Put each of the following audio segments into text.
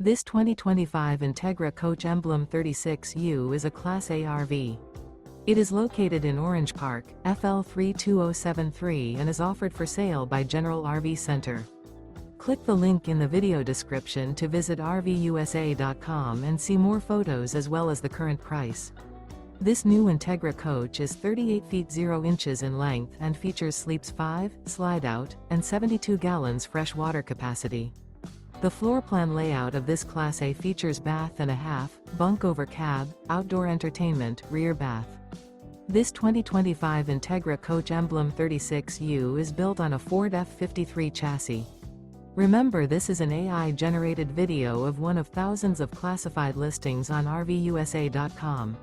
This 2025 Entegra Coach Emblem 36U is a Class A RV. It is located in Orange Park, FL 32073 and is offered for sale by General RV Center. Click the link in the video description to visit RVUSA.com and see more photos as well as the current price. This new Entegra Coach is 38 feet 0 inches in length and features sleeps 5, Slideout, and 72 gallons fresh water capacity. The floor plan layout of this Class A features bath and a half, bunk over cab, outdoor entertainment, rear bath. This 2025 Entegra Coach Emblem 36U is built on a Ford F53 chassis. Remember, this is an AI-generated video of one of thousands of classified listings on RVUSA.com.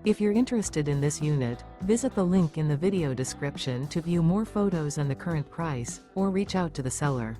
If you're interested in this unit, visit the link in the video description to view more photos and the current price, or reach out to the seller.